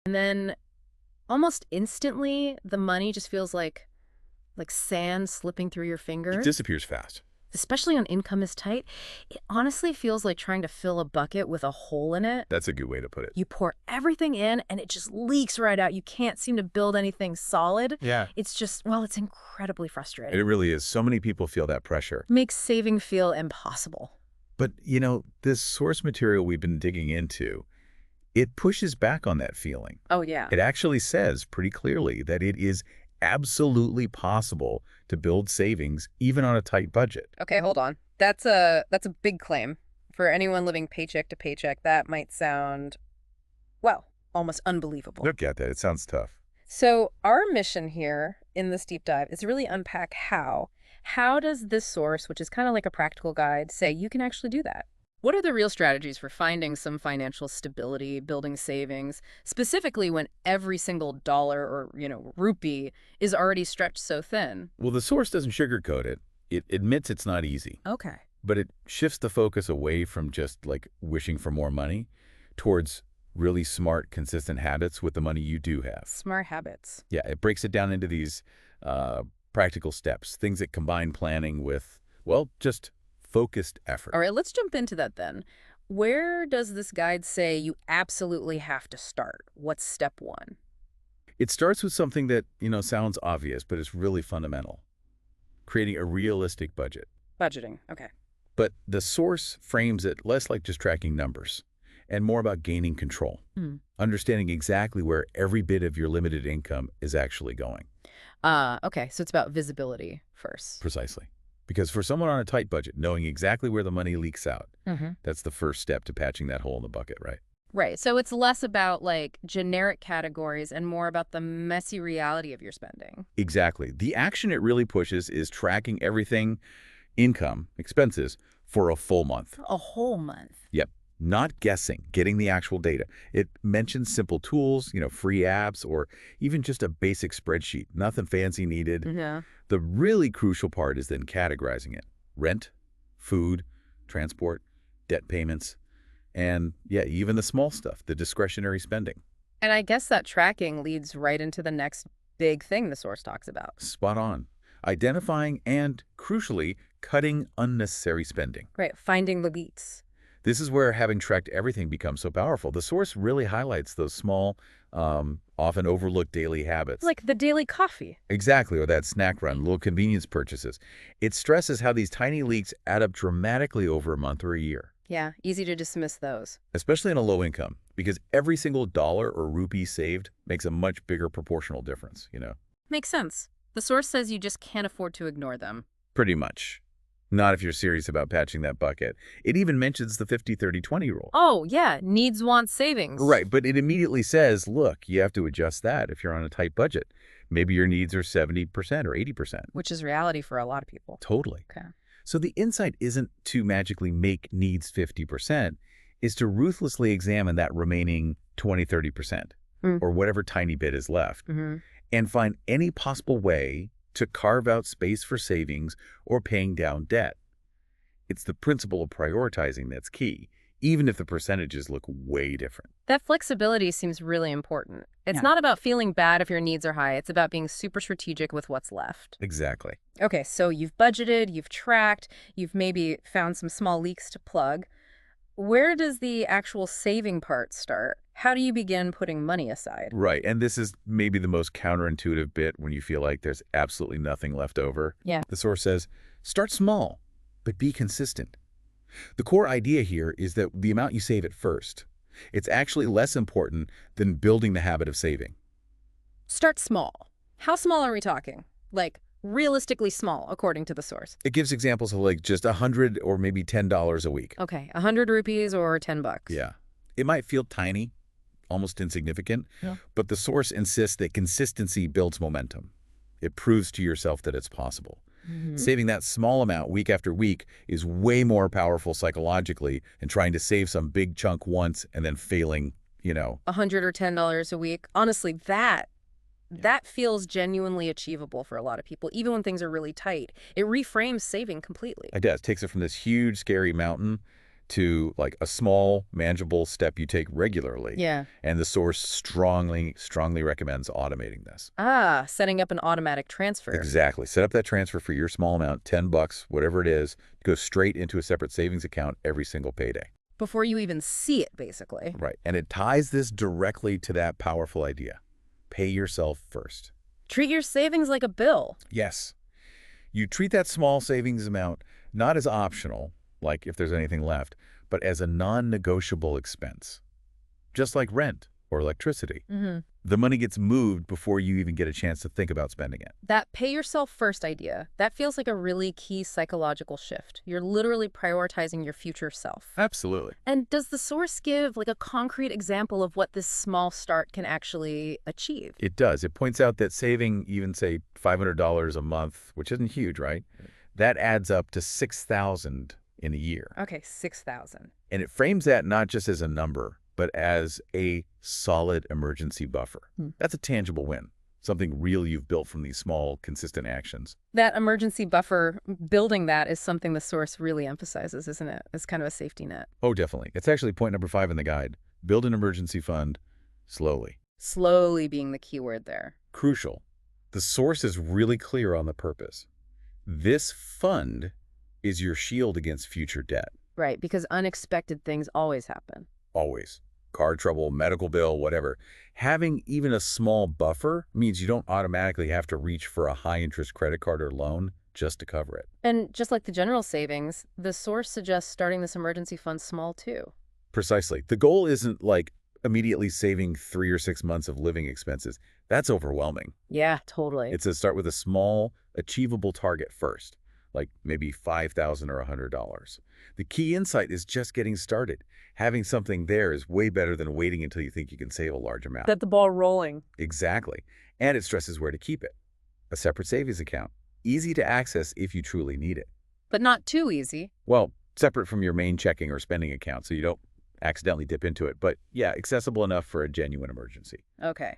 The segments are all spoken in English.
And then almost instantly, the money just feels like sand slipping through your It fingers. disappears fast. Especially when income is tight, it honestly feels like trying to fill a bucket with a hole in it. That's a good way to put it. You pour everything in and it just leaks right out. You can't seem to build anything solid. Yeah. It's just, well, it's incredibly It frustrating. really is. So many people feel that pressure. Makes saving feel impossible. But, this source material we've been digging into, it pushes back on that feeling. Oh, yeah. It actually says pretty clearly that it is absolutely possible to build savings even on a tight budget. Okay, hold on. That's a big claim. For anyone living paycheck to paycheck, that might sound, well, almost unbelievable. Look at that. It sounds tough. So our mission here in this deep dive is really unpack how. How does this source, which is kind of like a practical guide, say you can actually do that? What are the real strategies for finding some financial stability, building savings, specifically when every single dollar or, rupee is already stretched so thin? Well, the source doesn't sugarcoat it. It admits it's not easy, Okay. but it shifts the focus away from just like wishing for more money towards really smart, consistent habits with the money you do have. Smart habits. Yeah, it breaks it down into these practical steps, things that combine planning with, well, just focused effort. All right, let's jump into that then. Where does this guide say you absolutely have to start? What's step one? It starts with something that, sounds obvious, but it's really fundamental. Creating a realistic budget. Budgeting. Okay. But the source frames it less like just tracking numbers and more about gaining control, understanding exactly where every bit of your limited income is actually going. Okay, so it's about visibility first. Precisely. Because for someone on a tight budget, knowing exactly where the money leaks out, that's the first step to patching that hole in the bucket, right? Right. So it's less about like generic categories and more about the messy reality of your spending. Exactly. The action it really pushes is tracking everything, income, expenses, for a full month. A whole month. Yep. Not guessing, getting the actual data. It mentions simple tools, free apps, or even just a basic spreadsheet. Nothing fancy needed. Yeah. The really crucial part is then categorizing it. Rent, food, transport, debt payments, and yeah, even the small stuff, the discretionary spending. And I guess that tracking leads right into the next big thing the source talks about. Spot on. Identifying and, crucially, cutting unnecessary spending. Right. Finding the leaks. This is where having tracked everything becomes so powerful. The source really highlights those small, often overlooked daily habits. Like the daily coffee. Exactly, or that snack run, little convenience purchases. It stresses how these tiny leaks add up dramatically over a month or a year. Yeah, easy to dismiss those. Especially in a low income, because every single dollar or rupee saved makes a much bigger proportional difference, Makes sense. The source says you just can't afford to ignore them. Pretty much. Not if you're serious about patching that bucket. It even mentions the 50-30-20 rule. Oh, yeah, needs, wants, savings. Right, but it immediately says, look, you have to adjust that if you're on a tight budget. Maybe your needs are 70% or 80%. Which is reality for a lot of people. Totally. Okay. So the insight isn't to magically make needs 50%, is to ruthlessly examine that remaining 20-30%, or whatever tiny bit is left, and find any possible way to carve out space for savings or paying down debt. It's the principle of prioritizing that's key, even if the percentages look way different. That flexibility seems really important. It's not about feeling bad if your needs are high. It's about being super strategic with what's left. Exactly. Okay, so you've budgeted, you've tracked, you've maybe found some small leaks to plug. Where does the actual saving part start? How do you begin putting money aside? Right, and this is maybe the most counterintuitive bit when you feel like there's absolutely nothing left over. Yeah. The source says, start small, but be consistent. The core idea here is that the amount you save at first, it's actually less important than building the habit of saving. Start small. How small are we talking? Like, realistically small, according to the source. It gives examples of like just $100 or maybe $10 a week. Okay, 100 rupees or 10 bucks. Yeah. It might feel tiny, almost insignificant, but the source insists that consistency builds momentum. It proves to yourself that it's possible. Saving that small amount week after week is way more powerful psychologically than trying to save some big chunk once and then failing, $100 or $10 a week. Honestly, that feels genuinely achievable for a lot of people, even when things are really tight. It reframes saving completely. It does. Takes it from this huge, scary mountain to like a small, manageable step you take regularly. Yeah. And the source strongly, strongly recommends automating this. Ah, setting up an automatic transfer. Exactly. Set up that transfer for your small amount, 10 bucks, whatever it is, go straight into a separate savings account every single payday. Before you even see it, basically. Right. And it ties this directly to that powerful idea. Pay yourself first. Treat your savings like a bill. Yes. You treat that small savings amount not as optional, like if there's anything left, but as a non-negotiable expense, just like rent or electricity. The money gets moved before you even get a chance to think about spending it. That pay yourself first idea, that feels like a really key psychological shift. You're literally prioritizing your future self. Absolutely. And does the source give like a concrete example of what this small start can actually achieve? It does. It points out that saving even, say, $500 a month, which isn't huge, right? That adds up to $6,000 in a year. Okay, 6,000. And it frames that not just as a number, but as a solid emergency buffer. That's a tangible win, something real you've built from these small, consistent actions. That emergency buffer, building that is something the source really emphasizes, isn't it? As kind of a safety net. Oh, definitely. It's actually point number 5 in the guide. Build an emergency fund slowly. Slowly being the key word there. Crucial. The source is really clear on the purpose. This fund is your shield against future debt. Right, because unexpected things always happen. Always. Car trouble, medical bill, whatever. Having even a small buffer means you don't automatically have to reach for a high-interest credit card or loan just to cover it. And just like the general savings, the source suggests starting this emergency fund small too. Precisely. The goal isn't like immediately saving 3 or 6 months of living expenses. That's overwhelming. Yeah, totally. It's to start with a small, achievable target first, like maybe $5,000 or $100. The key insight is just getting started. Having something there is way better than waiting until you think you can save a large amount. Get the ball rolling. Exactly. And it stresses where to keep it. A separate savings account. Easy to access if you truly need it. But not too easy. Well, separate from your main checking or spending account so you don't accidentally dip into it. But yeah, accessible enough for a genuine emergency. Okay.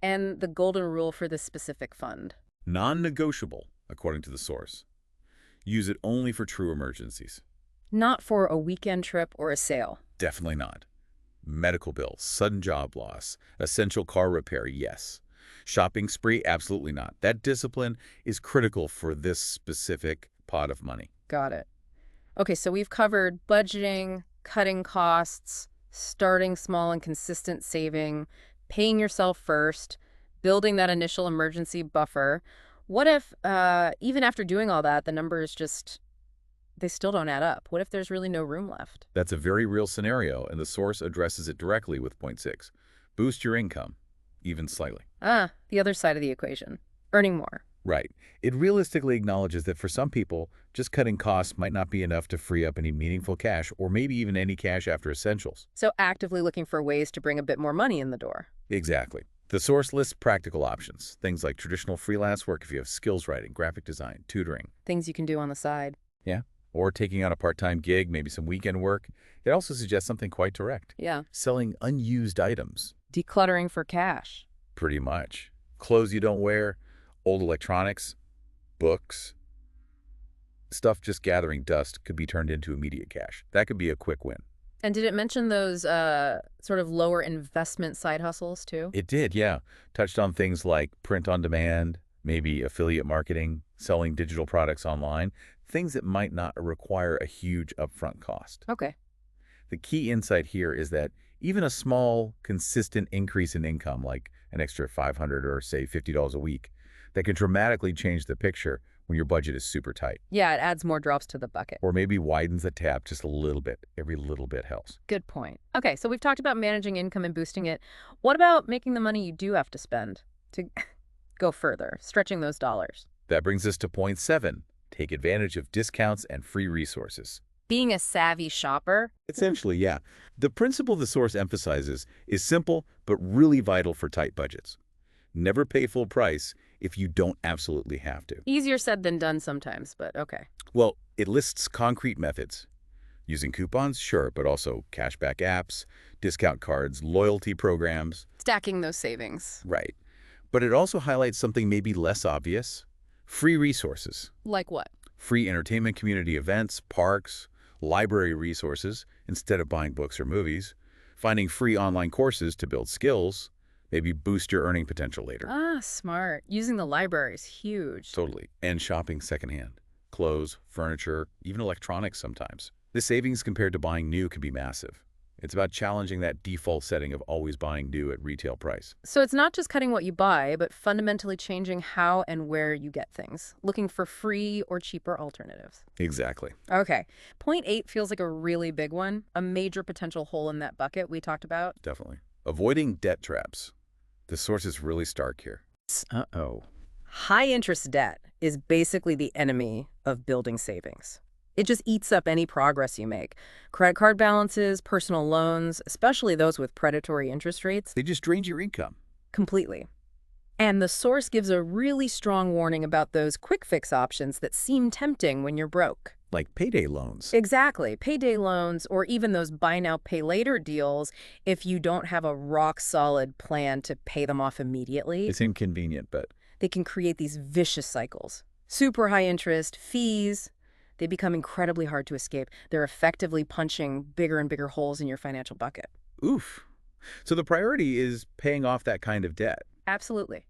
And the golden rule for this specific fund? Non-negotiable, according to the source. Use it only for true emergencies. Not for a weekend trip or a sale. Definitely not. Medical bills, sudden job loss, essential car repair, yes. Shopping spree, absolutely not. That discipline is critical for this specific pot of money. Got it. Okay, so we've covered budgeting, cutting costs, starting small and consistent saving, paying yourself first, building that initial emergency buffer. What if, even after doing all that, the numbers just, they still don't add up? What if there's really no room left? That's a very real scenario, and the source addresses it directly with point 6. Boost your income, even slightly. Ah, the other side of the equation. Earning more. Right. It realistically acknowledges that for some people, just cutting costs might not be enough to free up any meaningful cash, or maybe even any cash after essentials. So actively looking for ways to bring a bit more money in the door. Exactly. The source lists practical options, things like traditional freelance work if you have skills writing, graphic design, tutoring. Things you can do on the side. Yeah. Or taking on a part-time gig, maybe some weekend work. It also suggests something quite direct. Yeah. Selling unused items. Decluttering for cash. Pretty much. Clothes you don't wear, old electronics, books. Stuff just gathering dust could be turned into immediate cash. That could be a quick win. And did it mention those sort of lower investment side hustles too? It did, yeah. Touched on things like print on demand, maybe affiliate marketing, selling digital products online, things that might not require a huge upfront cost. Okay. The key insight here is that even a small, consistent increase in income, like an extra $500 or say $50 a week, that can dramatically change the picture when your budget is super tight. Yeah, it adds more drops to the bucket. Or maybe widens the tap just a little bit. Every little bit helps. Good point. Okay, so we've talked about managing income and boosting it. What about making the money you do have to spend to go further, stretching those dollars? That brings us to point 7. Take advantage of discounts and free resources. Being a savvy shopper? Essentially, yeah. The principle the source emphasizes is simple but really vital for tight budgets. Never pay full price if you don't absolutely have to. Easier said than done sometimes, but okay. Well, it lists concrete methods. Using coupons, sure, but also cashback apps, discount cards, loyalty programs. Stacking those savings. Right. But it also highlights something maybe less obvious. Free resources. Like what? Free entertainment community events, parks, library resources instead of buying books or movies, finding free online courses to build skills, maybe boost your earning potential later. Ah, smart. Using the library is huge. Totally. And shopping secondhand. Clothes, furniture, even electronics sometimes. This savings compared to buying new can be massive. It's about challenging that default setting of always buying new at retail price. So it's not just cutting what you buy, but fundamentally changing how and where you get things, looking for free or cheaper alternatives. Exactly. Okay. Point 8 feels like a really big one, a major potential hole in that bucket we talked about. Definitely. Avoiding debt traps. The source is really stark here. Uh-oh. High interest debt is basically the enemy of building savings. It just eats up any progress you make. Credit card balances, personal loans, especially those with predatory interest rates, They just drained your income. completely. And the source gives a really strong warning about those quick fix options that seem tempting when you're broke. Like payday loans. Exactly. Payday loans or even those buy now, pay later deals if you don't have a rock solid plan to pay them off immediately. It's inconvenient, but They can create these vicious cycles. Super high interest, fees. They become incredibly hard to escape. They're effectively punching bigger and bigger holes in your financial bucket. oof. So the priority is paying off that kind of debt. Absolutely.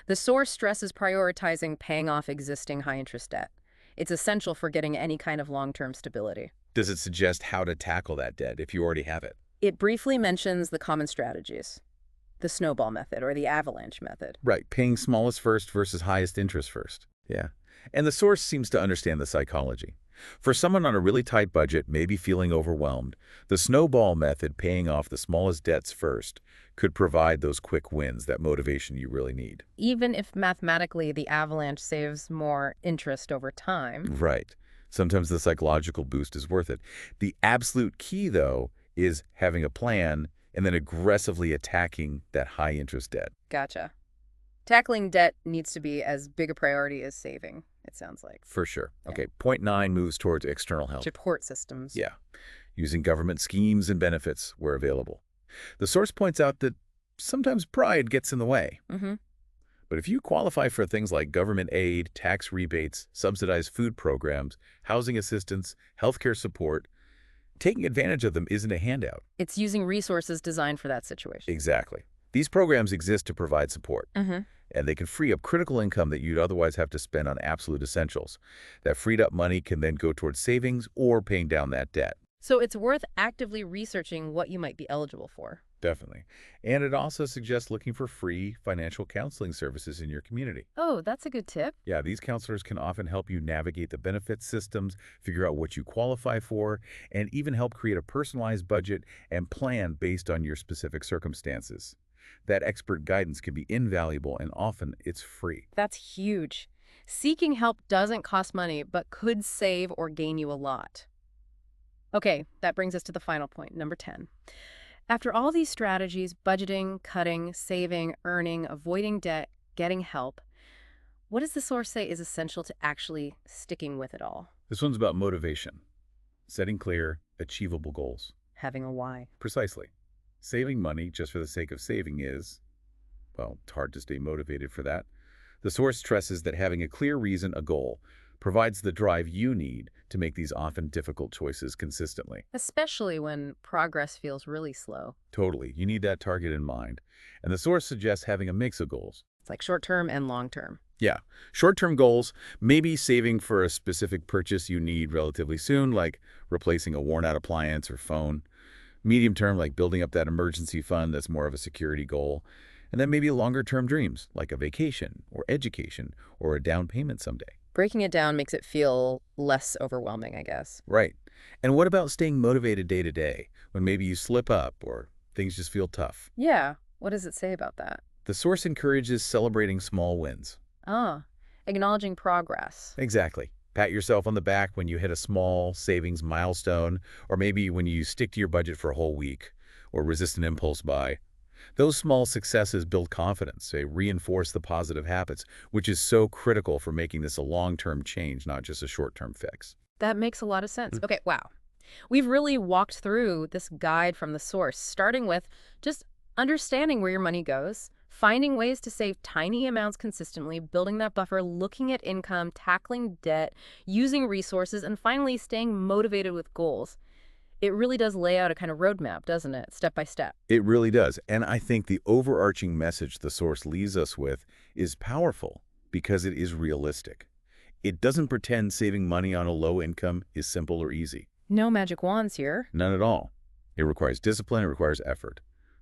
The source stresses prioritizing paying off existing high interest debt. It's essential for getting any kind of long-term stability. Does it suggest how to tackle that debt if you already have it? It briefly mentions the common strategies, the snowball method or the avalanche method. Right, paying smallest first versus highest interest first. Yeah. And the source seems to understand the psychology. For someone on a really tight budget, maybe feeling overwhelmed, the snowball method, paying off the smallest debts first, could provide those quick wins, that motivation you really need. Even if mathematically the avalanche saves more interest over time. Right. Sometimes the psychological boost is worth it. The absolute key, though, is having a plan and then aggressively attacking that high-interest debt. Gotcha. Tackling debt needs to be as big a priority as saving, it sounds like. For sure. Yeah. Okay, point 9 moves towards external help. Support systems. Yeah, using government schemes and benefits where available. The source points out that sometimes pride gets in the way. Mm-hmm. But if you qualify for things like government aid, tax rebates, subsidized food programs, housing assistance, healthcare support, taking advantage of them isn't a handout. It's using resources designed for that situation. Exactly. These programs exist to provide support, Mm-hmm. and they can free up critical income that you'd otherwise have to spend on absolute essentials. That freed up money can then go towards savings or paying down that debt. So it's worth actively researching what you might be eligible for. Definitely. And it also suggests looking for free financial counseling services in your community. Oh, that's a good tip. Yeah, these counselors can often help you navigate the benefit systems, figure out what you qualify for, and even help create a personalized budget and plan based on your specific circumstances. That expert guidance can be invaluable, and often it's free. That's huge. Seeking help doesn't cost money, but could save or gain you a lot. Okay, that brings us to the final point, number 10. After all these strategies, budgeting, cutting, saving, earning, avoiding debt, getting help, what does the source say is essential to actually sticking with it all? This one's about motivation, setting clear, achievable goals. Having a why. Precisely. Saving money just for the sake of saving is, well, it's hard to stay motivated for that. The source stresses that having a clear reason, a goal, provides the drive you need to make these often difficult choices consistently. Especially when progress feels really slow. Totally. You need that target in mind. And the source suggests having a mix of goals. It's like short-term and long-term. Yeah. Short-term goals, maybe saving for a specific purchase you need relatively soon, like replacing a worn-out appliance or phone. Medium-term, like building up that emergency fund, that's more of a security goal. And then maybe longer-term dreams, like a vacation or education or a down payment someday. Breaking it down makes it feel less overwhelming, I guess. Right. And what about staying motivated day to day when maybe you slip up or things just feel tough? Yeah, what does it say about that? The source encourages celebrating small wins. Ah, acknowledging progress. Exactly. Pat yourself on the back when you hit a small savings milestone, or maybe when you stick to your budget for a whole week, or resist an impulse buy. Those small successes build confidence. They reinforce the positive habits, which is so critical for making this a long-term change, not just a short-term fix. That makes a lot of sense. Okay, wow. We've really walked through this guide from the source, starting with just understanding where your money goes, Finding ways to save tiny amounts consistently, building that buffer, looking at income, tackling debt, using resources, and finally staying motivated with goals. It really does lay out a kind of roadmap, doesn't it? Step by step. It really does. And I think the overarching message the source leaves us with is powerful because it is realistic. It doesn't pretend saving money on a low income is simple or easy. No magic wands here. None at all. It requires discipline, it requires effort.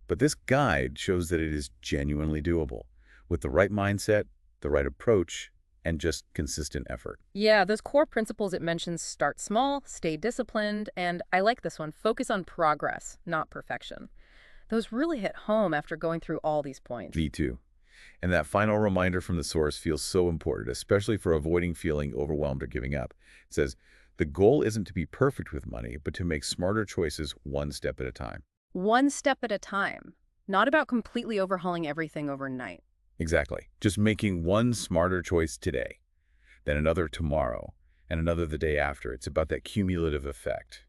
But this guide shows that it is genuinely doable with the right mindset, the right approach, and just consistent effort. Yeah, those core principles it mentions: start small, stay disciplined, and I like this one, focus on progress, not perfection. Those really hit home after going through all these points. V2. And that final reminder from the source feels so important, especially for avoiding feeling overwhelmed or giving up. It says, the goal isn't to be perfect with money, but to make smarter choices one step at a time. One step at a time, not about completely overhauling everything overnight. Exactly. Just making one smarter choice today, then another tomorrow, and another the day after. It's about that cumulative effect.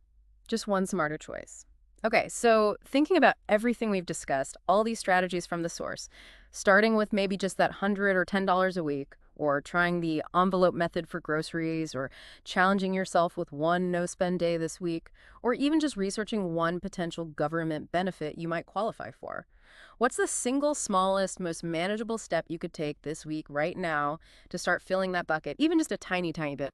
Just one smarter choice. Okay, so thinking about everything we've discussed, all these strategies from the source, starting with maybe just that $100 or $10 a week, or trying the envelope method for groceries, or challenging yourself with one no-spend day this week, or even just researching one potential government benefit you might qualify for. What's the single smallest, most manageable step you could take this week right now to start filling that bucket, even just a tiny, tiny bit?